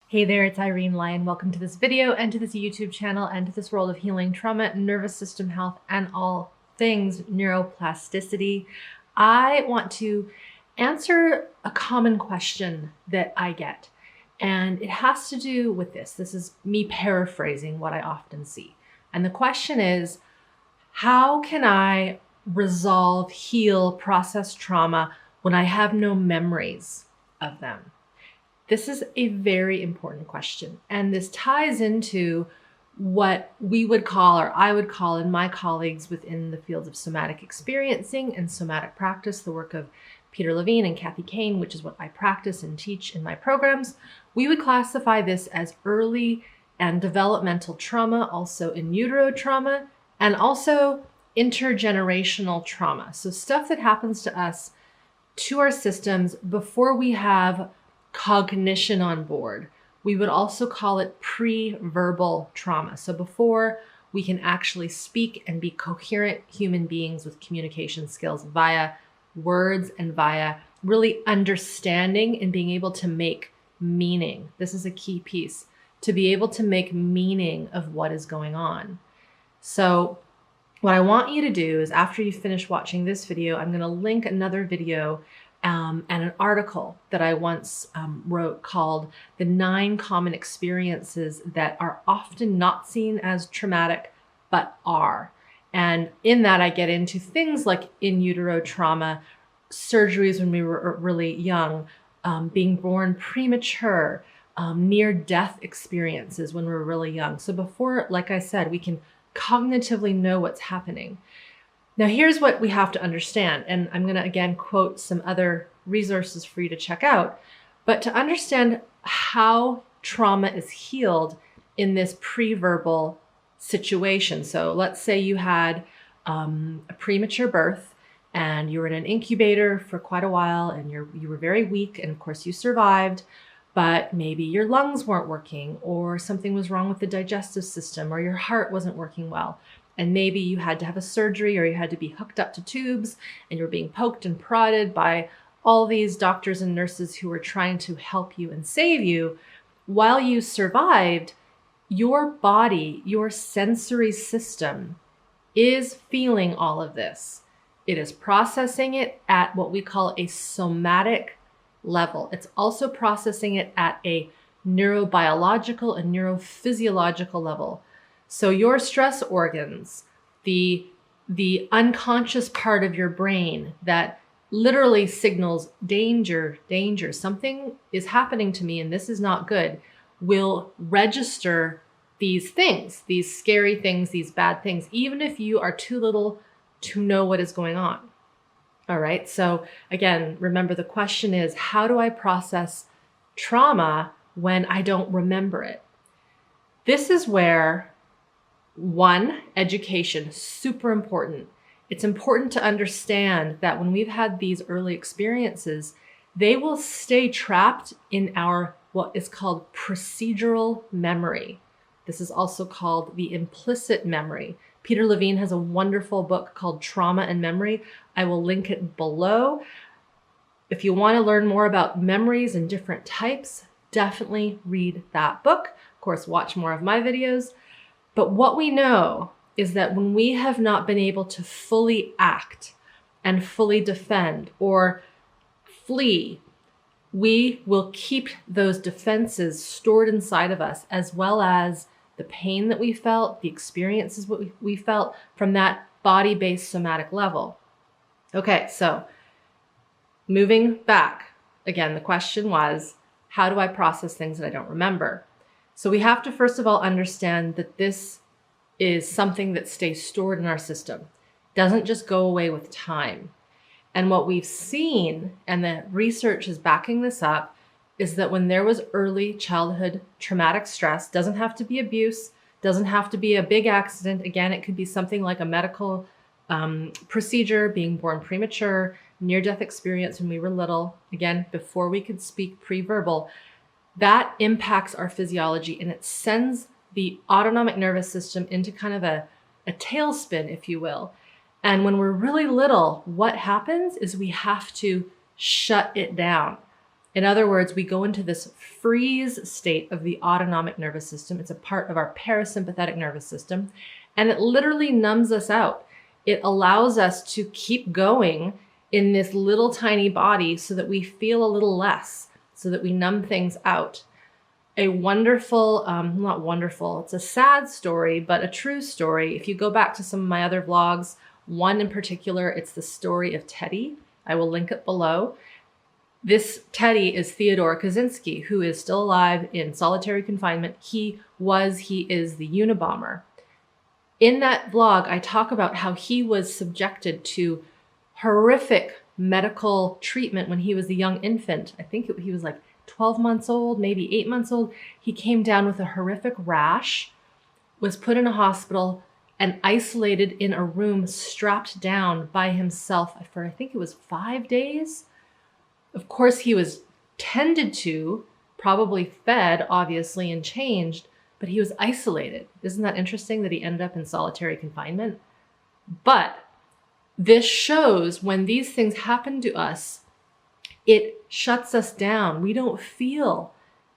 Hey there, it's Irene Lyon. Welcome to this video and to this YouTube channel and to this world of healing trauma, nervous system health, and all things neuroplasticity. I want to answer a common question that I get, and it has to do with this. This is me paraphrasing what I often see. And the question is, how can I resolve, heal, process trauma when I have no memories of them? This is a very important question, and this ties into what we would call, or I would call, and my colleagues within the fields of somatic experiencing and somatic practice, the work of Peter Levine and Kathy Kain, which is what I practice and teach in my programs. We would classify this as early and developmental trauma, also in utero trauma, and also intergenerational trauma. So stuff that happens to us, to our systems, before we have cognition on board. We would also call it pre-verbal trauma. So before we can actually speak and be coherent human beings with communication skills via words and via really understanding and being able to make meaning. This is a key piece, to be able to make meaning of what is going on. So what I want you to do is, after you finish watching this video, I'm going to link another video and an article that I once wrote called The 9 Common Experiences That Are Often Not Seen as Traumatic, But Are. And in that, I get into things like in utero trauma, surgeries when we were really young, being born premature, near-death experiences when we were really young. So before, like I said, we can cognitively know what's happening. Now, here's what we have to understand, and I'm going to again quote some other resources for you to check out, but to understand how trauma is healed in this pre-verbal situation. So let's say you had a premature birth and you were in an incubator for quite a while and you were very weak, and of course you survived, but maybe your lungs weren't working, or something was wrong with the digestive system, or your heart wasn't working well. And maybe you had to have a surgery, or you had to be hooked up to tubes, and you were being poked and prodded by all these doctors and nurses who were trying to help you and save you. While you survived, your body, your sensory system is feeling all of this. It is processing it at what we call a somatic level. It's also processing it at a neurobiological and neurophysiological level. So your stress organs, the unconscious part of your brain that literally signals danger, danger, something is happening to me and this is not good, will register these things, these scary things, these bad things, even if you are too little to know what is going on. All right. So again, remember, the question is, how do I process trauma when I don't remember it? This is where education, super important. It's important to understand that when we've had these early experiences, they will stay trapped in our what is called procedural memory. This is also called the implicit memory. Peter Levine has a wonderful book called Trauma and Memory. I will link it below. If you want to learn more about memories and different types, definitely read that book. Of course, watch more of my videos. But what we know is that when we have not been able to fully act and fully defend or flee, we will keep those defenses stored inside of us, as well as the pain that we felt, the experiences we felt from that body-based somatic level. Okay, so moving back, again, the question was, how do I process things that I don't remember? So we have to first of all understand that this is something that stays stored in our system. It doesn't just go away with time. And what we've seen, and the research is backing this up, is that when there was early childhood traumatic stress, doesn't have to be abuse, doesn't have to be a big accident. Again, it could be something like a medical procedure, being born premature, near-death experience when we were little, again, before we could speak pre-verbal. That impacts our physiology, and it sends the autonomic nervous system into kind of a tailspin, if you will. And when we're really little, what happens is we have to shut it down. In other words, we go into this freeze state of the autonomic nervous system. It's a part of our parasympathetic nervous system, and it literally numbs us out. It allows us to keep going in this little tiny body so that we feel a little less, so that we numb things out. A wonderful, not wonderful, it's a sad story, but a true story. If you go back to some of my other vlogs, one in particular, it's the story of Teddy. I will link it below. This Teddy is Theodore Kaczynski, who is still alive in solitary confinement. He is the Unabomber. In that vlog, I talk about how he was subjected to horrific medical treatment when he was a young infant. I think he was like 12 months old, maybe 8 months old. He came down with a horrific rash, was put in a hospital, and isolated in a room, strapped down by himself for, I think it was 5 days. Of course, he was tended to, probably fed, obviously, and changed, but he was isolated. Isn't that interesting that he ended up in solitary confinement? But this shows when these things happen to us, it shuts us down. We don't feel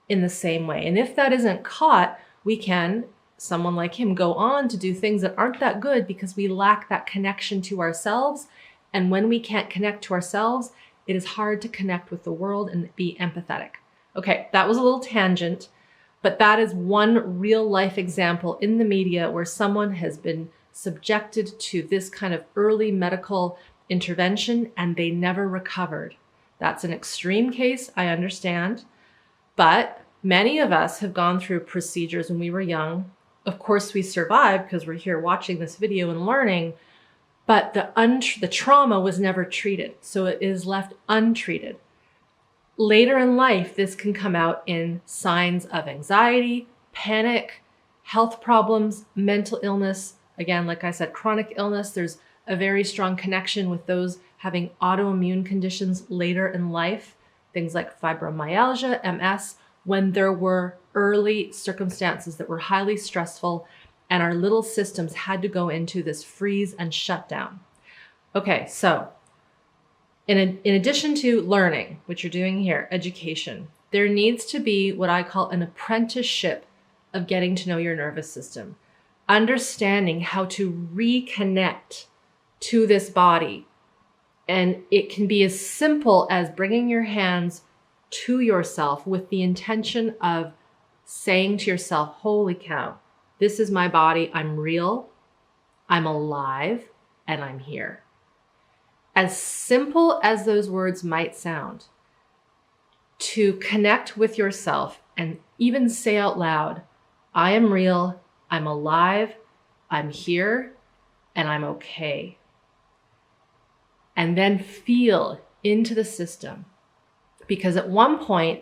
in the same way. And if that isn't caught, we can, someone like him, go on to do things that aren't that good because we lack that connection to ourselves. And when we can't connect to ourselves, it is hard to connect with the world and be empathetic. Okay, that was a little tangent, but that is one real life example in the media where someone has been subjected to this kind of early medical intervention and they never recovered. That's an extreme case, I understand, but many of us have gone through procedures when we were young. Of course, we survived because we're here watching this video and learning, but the trauma was never treated, so it is left untreated. Later in life, this can come out in signs of anxiety, panic, health problems, mental illness. Again, like I said, chronic illness, there's a very strong connection with those having autoimmune conditions later in life, things like fibromyalgia, MS, when there were early circumstances that were highly stressful and our little systems had to go into this freeze and shut down. Okay, so in addition to learning, which you're doing here, education, there needs to be what I call an apprenticeship of getting to know your nervous system, understanding how to reconnect to this body. And it can be as simple as bringing your hands to yourself with the intention of saying to yourself, holy cow, this is my body. I'm real, I'm alive, and I'm here. As simple as those words might sound, to connect with yourself and even say out loud, I am real, I'm alive, I'm here, and I'm okay. And then feel into the system. Because at one point,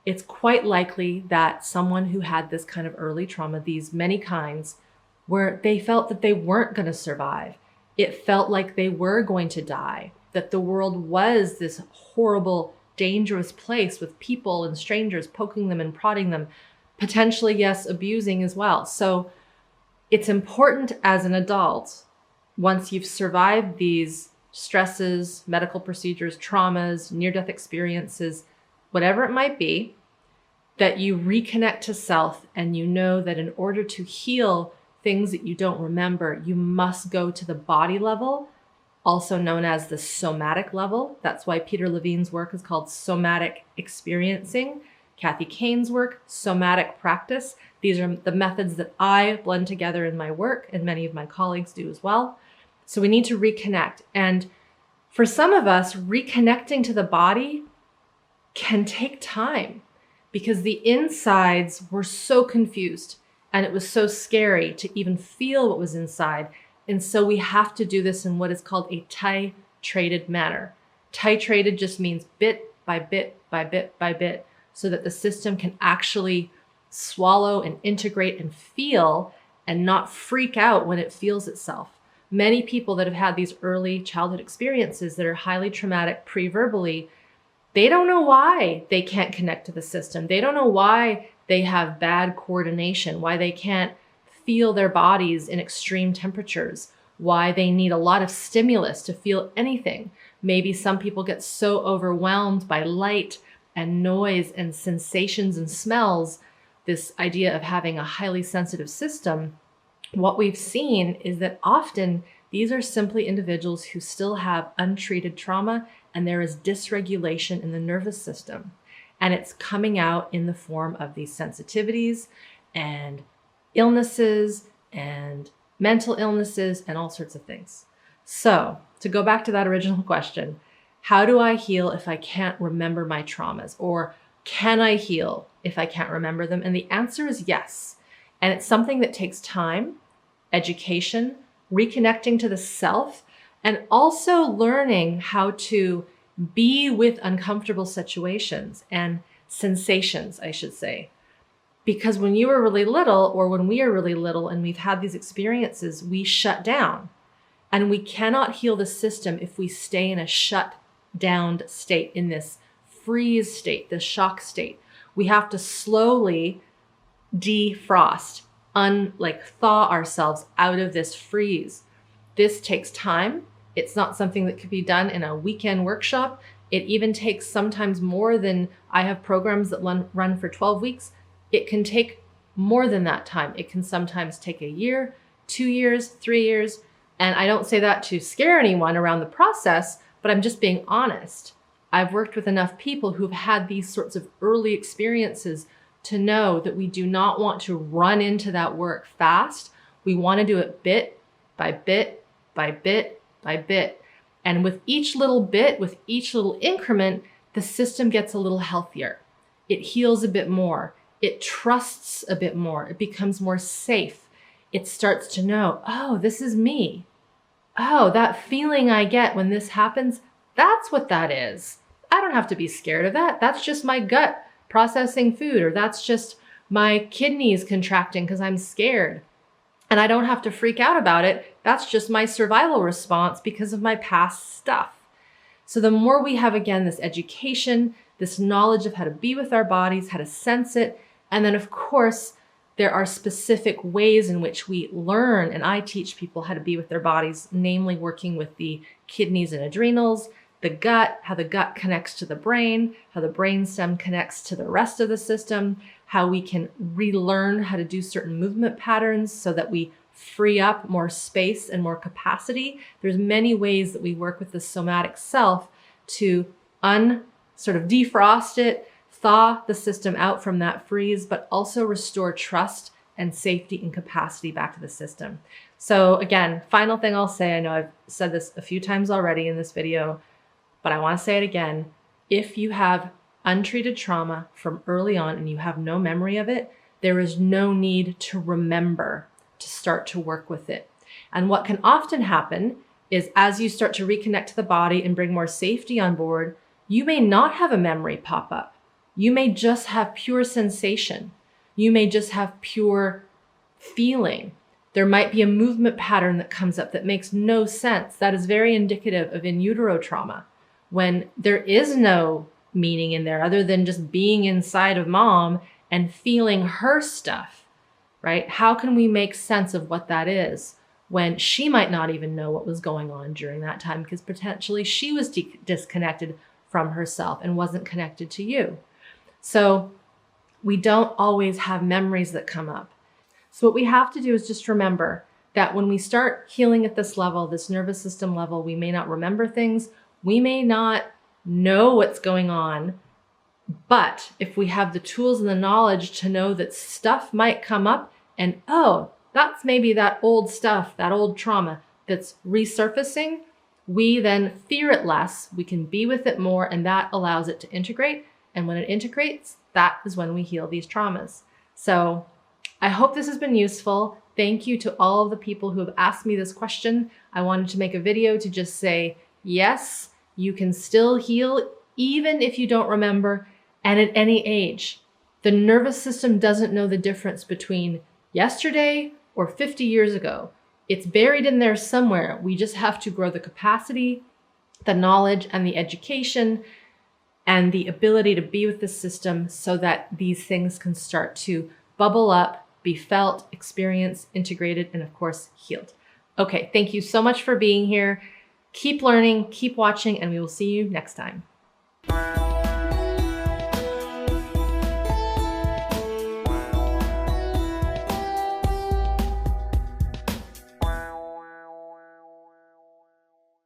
it's quite likely that someone who had this kind of early trauma, these many kinds, where they felt that they weren't going to survive. It felt like they were going to die, that the world was this horrible, dangerous place with people and strangers poking them and prodding them, potentially, yes, abusing as well. So it's important as an adult, once you've survived these stresses, medical procedures, traumas, near-death experiences, whatever it might be, that you reconnect to self and you know that in order to heal things that you don't remember, you must go to the body level, also known as the somatic level. That's why Peter Levine's work is called Somatic Experiencing. Kathy Kain's work, Somatic Practice. These are the methods that I blend together in my work, and many of my colleagues do as well. So we need to reconnect. And for some of us, reconnecting to the body can take time because the insides were so confused and it was so scary to even feel what was inside. And so we have to do this in what is called a titrated manner. Titrated just means bit by bit by bit by bit, so that the system can actually swallow and integrate and feel and not freak out when it feels itself. Many people that have had these early childhood experiences that are highly traumatic pre-verbally, they don't know why they can't connect to the system. They don't know why they have bad coordination, why they can't feel their bodies in extreme temperatures, why they need a lot of stimulus to feel anything. Maybe some people get so overwhelmed by light and noise and sensations and smells, this idea of having a highly sensitive system, what we've seen is that often these are simply individuals who still have untreated trauma and there is dysregulation in the nervous system. And it's coming out in the form of these sensitivities and illnesses and mental illnesses and all sorts of things. So to go back to that original question, how do I heal if I can't remember my traumas? Or can I heal if I can't remember them? And the answer is yes. And it's something that takes time, education, reconnecting to the self, and also learning how to be with uncomfortable situations and sensations, I should say. Because when you were really little, or when we are really little and we've had these experiences, we shut down. And we cannot heal the system if we stay in a shut down state, in this freeze state, this shock state. We have to slowly defrost, thaw ourselves out of this freeze. This takes time. It's not something that could be done in a weekend workshop. It even takes sometimes more than, I have programs that run for 12 weeks. It can take more than that time. It can sometimes take a year, 2 years, 3 years. And I don't say that to scare anyone around the process, but I'm just being honest. I've worked with enough people who've had these sorts of early experiences to know that we do not want to run into that work fast. We want to do it bit by bit by bit by bit. And with each little bit, with each little increment, the system gets a little healthier. It heals a bit more. It trusts a bit more. It becomes more safe. It starts to know, oh, this is me. Oh, that feeling I get when this happens, that's what that is. I don't have to be scared of that. That's just my gut processing food, or that's just my kidneys contracting because I'm scared. And I don't have to freak out about it. That's just my survival response because of my past stuff. So the more we have, again, this education, this knowledge of how to be with our bodies, how to sense it, and then of course, there are specific ways in which we learn, and I teach people how to be with their bodies, namely working with the kidneys and adrenals, the gut, how the gut connects to the brain, how the brainstem connects to the rest of the system, how we can relearn how to do certain movement patterns so that we free up more space and more capacity. There's many ways that we work with the somatic self to sort of defrost it, thaw the system out from that freeze, but also restore trust and safety and capacity back to the system. So again, final thing I'll say, I know I've said this a few times already in this video, but I want to say it again. If you have untreated trauma from early on and you have no memory of it, there is no need to remember to start to work with it. And what can often happen is as you start to reconnect to the body and bring more safety on board, you may not have a memory pop up. You may just have pure sensation. You may just have pure feeling. There might be a movement pattern that comes up that makes no sense. That is very indicative of in utero trauma, when there is no meaning in there other than just being inside of mom and feeling her stuff, right? How can we make sense of what that is when she might not even know what was going on during that time because potentially she was disconnected from herself and wasn't connected to you? So we don't always have memories that come up. So what we have to do is just remember that when we start healing at this level, this nervous system level, we may not remember things. We may not know what's going on, but if we have the tools and the knowledge to know that stuff might come up and, oh, that's maybe that old stuff, that old trauma that's resurfacing, we then fear it less. We can be with it more, and that allows it to integrate. And when it integrates, that is when we heal these traumas. So I hope this has been useful. Thank you to all of the people who have asked me this question. I wanted to make a video to just say, yes, you can still heal even if you don't remember and at any age. The nervous system doesn't know the difference between yesterday or 50 years ago. It's buried in there somewhere. We just have to grow the capacity, the knowledge, and the education and the ability to be with the system so that these things can start to bubble up, be felt, experienced, integrated, and of course, healed. Okay, thank you so much for being here. Keep learning, keep watching, and we will see you next time.